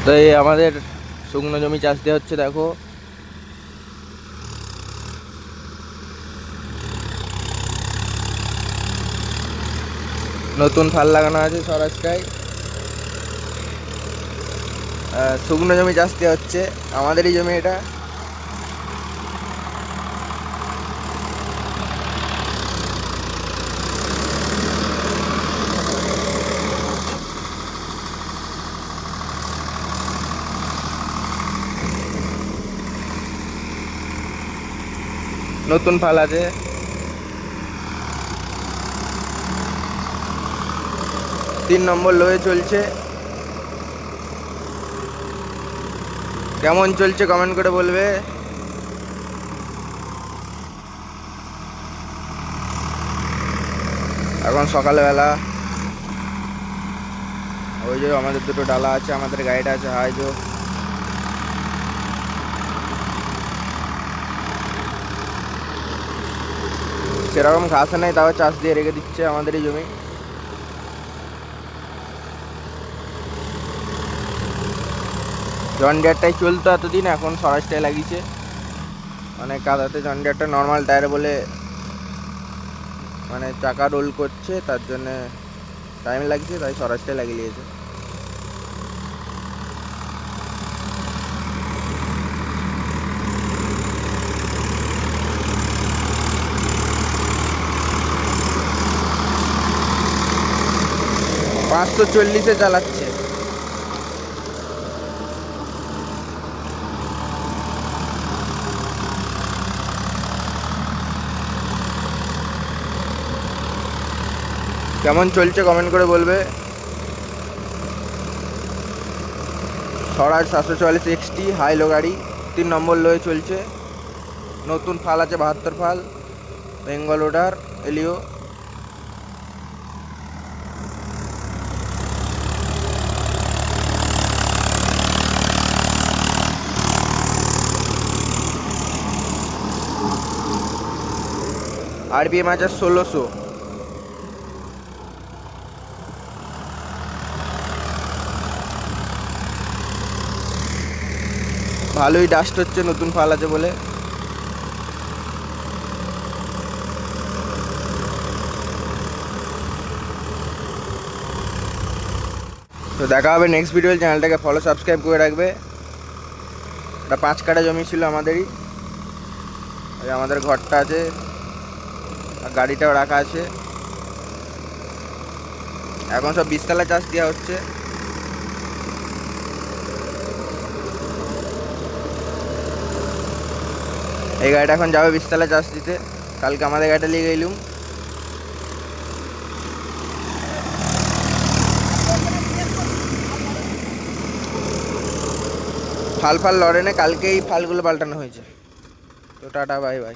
তো এই আমাদের শুকনো জমি চাষ দেওয়া হচ্ছে, দেখো। নতুন ফাল লাগানো আছে স্বরাজটায়। শুকনো জমি চাষ দেওয়া হচ্ছে, আমাদেরই জমি এটা। নতুন ফাল আছে। তিন নম্বর লোয়ে চলছে। কেমন চলছে কমেন্ট করে বলবে। এখন সকালবেলা। ওই যে আমাদের দুটো ডালা আছে, আমাদের গাড়িটা আছে, হাই যে সেরকম ঘাস নেই, তাও চাষ দিয়ে রেখে দিচ্ছে আমাদেরই জমি। জন ডিয়ারটাই চলতো এতদিন, এখন স্বরাজটাই লাগিয়েছে। মানে কাদাতে জন ডিয়ারটা নর্মাল টায়ার বলে মানে চাকা রোল করছে, তার জন্যে টাইম লাগছে, তাই স্বরাজটাই লাগিয়ে নিয়েছে। পাঁচশো চল্লিশে চালাচ্ছে। কেমন চলছে কমেন্ট করে বলবে। স্বরাজ 744 এক্সটি হাই লো গাড়ি, 3 নম্বর লোয়ে চলছে। নতুন ফাল আছে 72 ফাল, বেঙ্গল ওডার এলিও। আরপিএম আছে 1600। ভালোই ডাস্ট হচ্ছে, নতুন ফাল আছে বলে। তো দেখা হবে নেক্সট ভিডিও। চ্যানেলটাকে ফলো সাবস্ক্রাইব করে রাখবে। এটা 5 কাঠা জমি ছিল আমাদেরই। এই আমাদের ঘরটা আছে আর গাড়িটাও রাখা আছে। এখন সব 20 তলা চাষ দেওয়া হচ্ছে। এই গাড়িটা এখন যাবে 20 তলা চাষ দিতে। কালকে আমাদের গাড়িটা নিয়ে গেলুম। ফাল লড়ে না, কালকেই ফালগুলো পাল্টানো হয়েছে। তো টাটা, বাই বাই।